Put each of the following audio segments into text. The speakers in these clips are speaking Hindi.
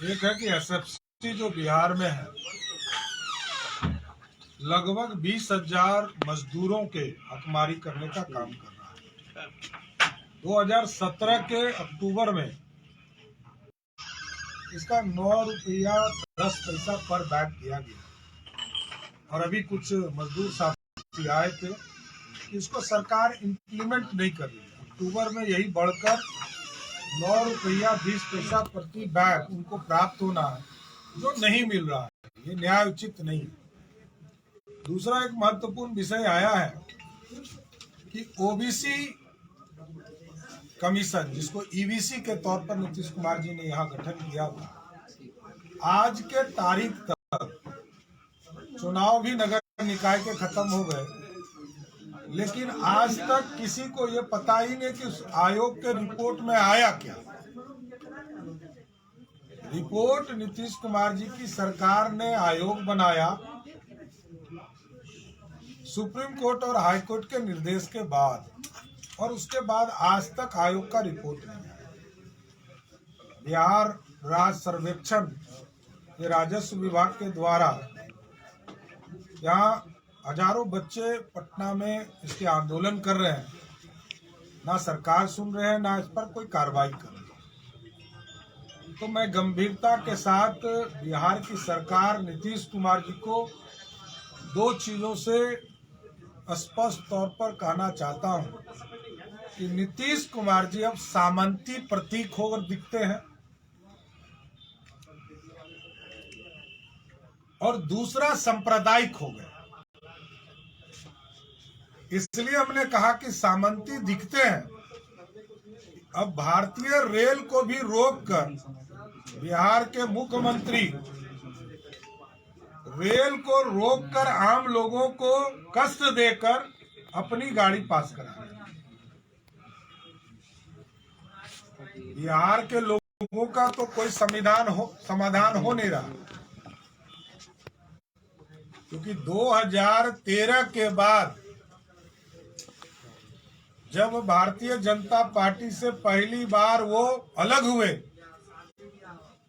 एक है कि एसएफसी जो बिहार में है, लगभग 20,000 मजदूरों के हकमारी करने का काम कर रहा है। 2017 के अक्टूबर में इसका 9 रुपया 10 पैसा पर बैग किया गया और अभी कुछ मजदूर साथी आए थे कि इसको सरकार इम्प्लीमेंट नहीं कर रही है। अक्टूबर में यही बढ़कर 9 रुपया 20 पैसा प्रति बैग उनको प्राप्त होना है, जो नहीं मिल रहा है। ये न्याय उचित नहीं है। दूसरा एक महत्वपूर्ण विषय आया है कि ओबीसी कमीशन, जिसको ईबीसी के तौर पर नीतीश कुमार जी ने यहाँ गठन किया था, आज के तारीख तक चुनाव भी नगर निकाय के खत्म हो गए, लेकिन आज तक किसी को ये पता ही नहीं कि उस आयोग के रिपोर्ट में आया क्या। रिपोर्ट नीतीश कुमार जी की सरकार ने आयोग बनाया सुप्रीम कोर्ट और हाई कोर्ट के निर्देश के बाद, और उसके बाद आज तक आयोग का रिपोर्ट नहीं आया। बिहार राज्य सर्वेक्षण के राजस्व विभाग के द्वारा यहाँ हजारों बच्चे पटना में इसके आंदोलन कर रहे हैं, ना सरकार सुन रहे हैं, ना इस पर कोई कार्रवाई कर रही है। तो मैं गंभीरता के साथ बिहार की सरकार नीतीश कुमार जी को दो चीजों से स्पष्ट तौर पर कहना चाहता हूं कि नीतीश कुमार जी अब सामंती प्रतीक होकर दिखते हैं, और दूसरा सांप्रदायिक हो गए। इसलिए हमने कहा कि सामंती दिखते हैं। अब भारतीय रेल को भी रोककर बिहार के मुख्यमंत्री रेल को रोककर आम लोगों को कष्ट देकर अपनी गाड़ी पास करा रहे हैं। बिहार के लोगों का तो कोई समाधान हो नहीं रहा, क्योंकि 2013 के बाद जब भारतीय जनता पार्टी से पहली बार वो अलग हुए,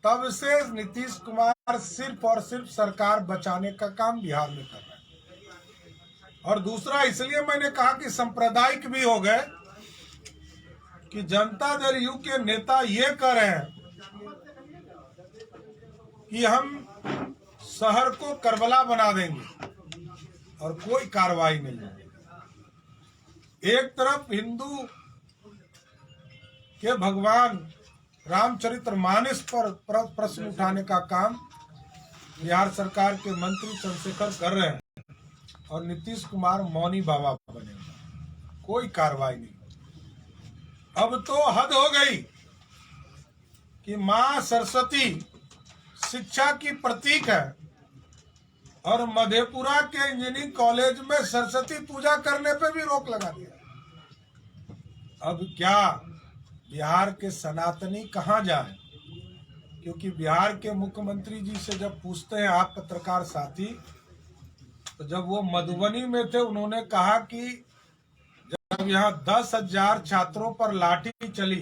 तब से नीतीश कुमार सिर्फ और सिर्फ सरकार बचाने का काम बिहार में कर रहे हैं। और दूसरा इसलिए मैंने कहा कि सांप्रदायिक भी हो गए कि जनता दल यू के नेता ये कह रहे हैं कि हम शहर को करबला बना देंगे और कोई कार्रवाई नहीं होगी। एक तरफ हिंदू के भगवान रामचरितमानस पर प्रश्न उठाने का काम बिहार सरकार के मंत्री चंद्रशेखर कर रहे हैं, और नीतीश कुमार मौनी बाबा बने हुए, कोई कार्रवाई नहीं। अब तो हद हो गई कि मां सरस्वती शिक्षा की प्रतीक है, और मधेपुरा के इंजीनियरिंग कॉलेज में सरस्वती पूजा करने पे भी रोक लगा दिया। अब क्या बिहार के सनातनी कहाँ जाए? क्योंकि बिहार के मुख्यमंत्री जी से जब पूछते हैं आप पत्रकार साथी, तो जब वो मधुबनी में थे उन्होंने कहा कि जब यहाँ 10,000 छात्रों पर लाठी चली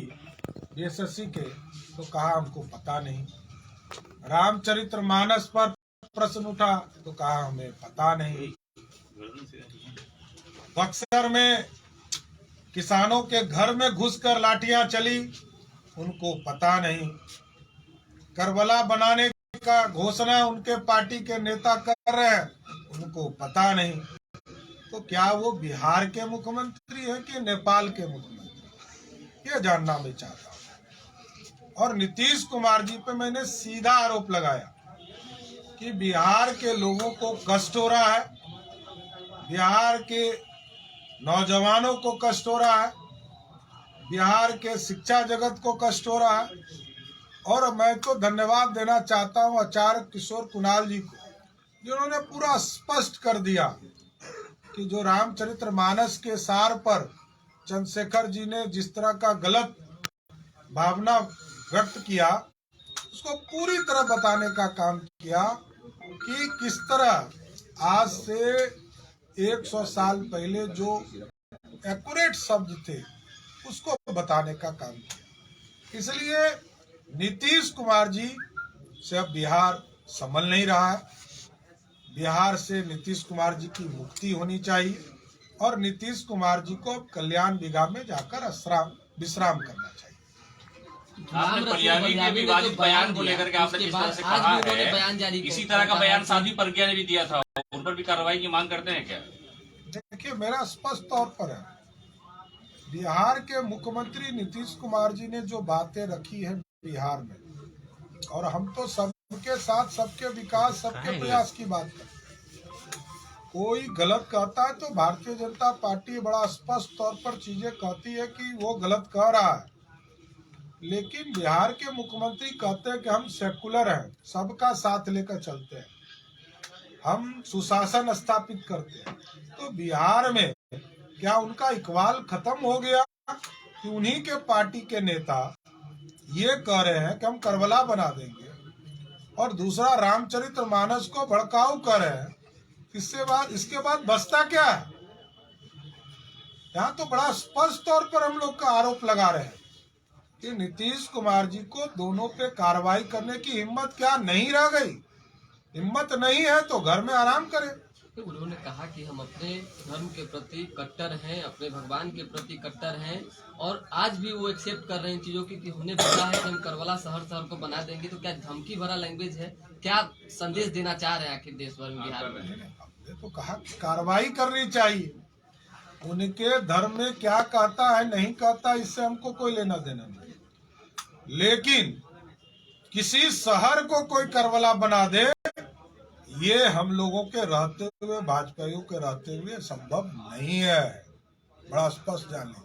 बीएसएससी के, तो कहा हमको पता नहीं। रामचरितमानस पर प्रश्न उठा तो कहा हमें पता नहीं। बक्सर में किसानों के घर में घुसकर लाठियां चली, उनको पता नहीं। करबला बनाने का घोषणा उनके पार्टी के नेता कर रहे हैं, उनको पता नहीं। तो क्या वो बिहार के मुख्यमंत्री हैं कि नेपाल के मुख्यमंत्री? ये जानना मैं चाहता हूँ। और नीतीश कुमार जी पे मैंने सीधा आरोप लगाया कि बिहार के लोगों को कष्ट हो रहा है, बिहार के नौजवानों को कष्ट हो रहा है, बिहार के शिक्षा जगत को कष्ट हो रहा है। और मैं तो धन्यवाद देना चाहता हूं आचार्य किशोर कुणाल जी को, जिन्होंने पूरा स्पष्ट कर दिया कि जो रामचरितमानस के सार पर चंद्रशेखर जी ने जिस तरह का गलत भावना व्यक्त किया, उसको पूरी तरह बताने का काम किया कि किस तरह आज से 100 साल पहले जो एक्यूरेट शब्द थे उसको बताने का काम किया। इसलिए नीतीश कुमार जी से अब बिहार संभल नहीं रहा है। बिहार से नीतीश कुमार जी की मुक्ति होनी चाहिए और नीतीश कुमार जी को कल्याण विभाग में जाकर विश्राम करना चाहिए। आपने पलियानी के विवादित बयान को लेकर के आपने जिस तरह से कहा है, इसी तरह का बयान साध्वी प्रज्ञा ने भी दिया था, उन पर भी कार्रवाई की मांग करते हैं क्या? देखिए, मेरा स्पष्ट तौर पर है, बिहार के मुख्यमंत्री नीतीश कुमार जी ने जो बातें रखी है बिहार में, और हम तो सबके साथ सबके विकास सबके प्रयास की बात करते हैं। कोई गलत कहता है तो भारतीय जनता पार्टी बड़ा स्पष्ट तौर पर चीजें कहती है कि वो गलत कह रहा है, लेकिन बिहार के मुख्यमंत्री कहते हैं कि हम सेकुलर हैं, सबका साथ लेकर चलते हैं, हम सुशासन स्थापित करते हैं। तो बिहार में क्या उनका इकबाल खत्म हो गया कि उन्हीं के पार्टी के नेता ये कह रहे हैं कि हम करबला बना देंगे, और दूसरा रामचरितमानस को भड़काऊ कर रहे हैं। इसके बाद बचता क्या है? यहाँ तो बड़ा स्पष्ट तौर पर हम लोग का आरोप लगा रहे हैं कि नीतीश कुमार जी को दोनों पे कार्रवाई करने की हिम्मत क्या नहीं रह गई? हिम्मत नहीं है तो घर में आराम करें। तो उन्होंने कहा कि हम अपने धर्म के प्रति कट्टर हैं, अपने भगवान के प्रति कट्टर हैं, और आज भी वो एक्सेप्ट कर रहे हैं चीजों की कि उन्हें पता है कि हम करबला शहर को बना देंगे। तो क्या धमकी भरा लैंग्वेज है? क्या संदेश देना चाह रहे हैं आखिर देश भर में, बिहार में? हमने तो कहा कार्रवाई करनी चाहिए। उनके धर्म में क्या कहता है नहीं कहता, इससे हमको कोई लेना देना नहीं, लेकिन किसी शहर को कोई करबला बना दे, ये हम लोगों के रहते हुए, भाजपाइयों के रहते हुए संभव नहीं है। बड़ा स्पष्ट जाने,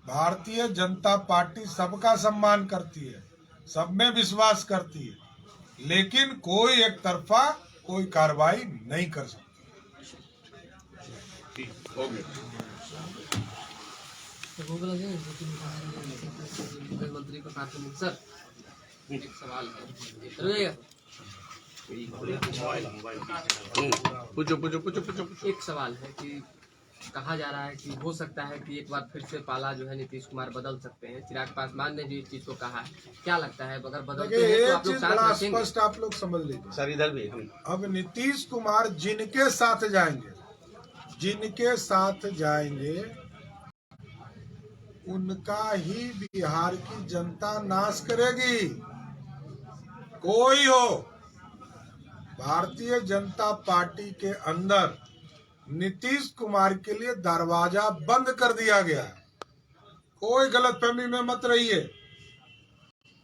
भारतीय जनता पार्टी सबका सम्मान करती है, सब में विश्वास करती है, लेकिन कोई एक तरफा कोई कार्रवाई नहीं कर सकती। मुख्यमंत्री को साथ में सर एक सवाल है, पूछो। एक सवाल है कि कहा जा रहा है कि हो सकता है कि एक बार फिर से पाला जो है नीतीश कुमार बदल सकते हैं। चिराग पासवान ने भी इस चीज को कहा है, क्या लगता है अगर बदलते हैं तो आप लोग साथ रखेंगे? स्पष्ट आप लोग समझ लीजिए सर, इधर भी अब नीतीश कुमार जिनके साथ जाएंगे उनका ही बिहार की जनता नाश करेगी। कोई हो, भारतीय जनता पार्टी के अंदर नीतीश कुमार के लिए दरवाजा बंद कर दिया गया है। कोई गलतफहमी में मत रहिए,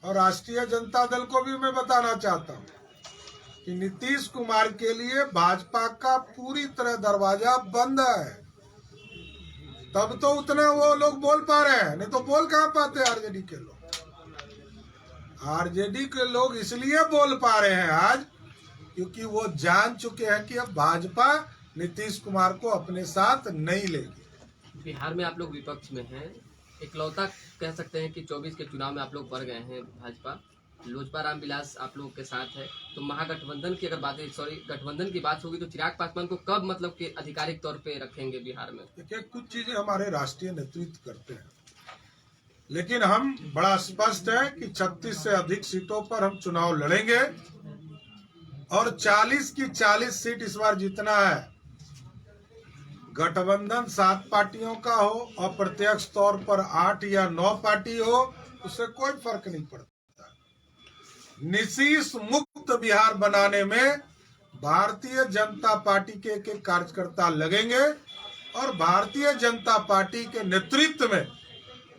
और राष्ट्रीय जनता दल को भी मैं बताना चाहता हूं कि नीतीश कुमार के लिए भाजपा का पूरी तरह दरवाजा बंद है। तब तो उतना वो लोग बोल पा रहे हैं, नहीं तो बोल कहां पाते आरजेडी के लोग। आरजेडी के लोग इसलिए बोल पा रहे हैं आज क्योंकि वो जान चुके हैं कि अब भाजपा नीतीश कुमार को अपने साथ नहीं लेगी। बिहार में आप लोग विपक्ष में हैं, इकलौता कह सकते हैं कि 24 के चुनाव में आप लोग बढ़ गए हैं। भाजपा लोजपा रामविलास आप लोगों के साथ है, तो महागठबंधन की अगर गठबंधन की बात होगी तो चिराग पासवान को कब मतलब कि आधिकारिक तौर पे रखेंगे बिहार में? देखिए, कुछ चीजें हमारे राष्ट्रीय नेतृत्व करते हैं, लेकिन हम बड़ा स्पष्ट है कि 36 से अधिक सीटों पर हम चुनाव लड़ेंगे, और 40 की 40 सीट इस बार जीतना है। गठबंधन 7 पार्टियों का हो, अप्रत्यक्ष तौर पर 8 या 9 पार्टी हो, उससे कोई फर्क नहीं पड़ता। नीतीश मुक्त बिहार बनाने में भारतीय जनता पार्टी के एक कार्यकर्ता लगेंगे, और भारतीय जनता पार्टी के नेतृत्व में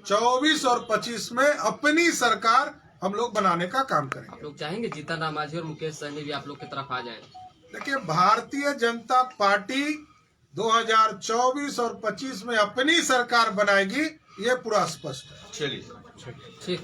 24 और 25 में अपनी सरकार हम लोग बनाने का काम करेंगे। आप लोग चाहेंगे जीतन राम मांझी और मुकेश सहनी भी आप लोग की तरफ आ जाएं? देखिए, भारतीय जनता पार्टी 2024 और 25 में अपनी सरकार बनाएगी, ये पूरा स्पष्ट है। चलिए। ठीक।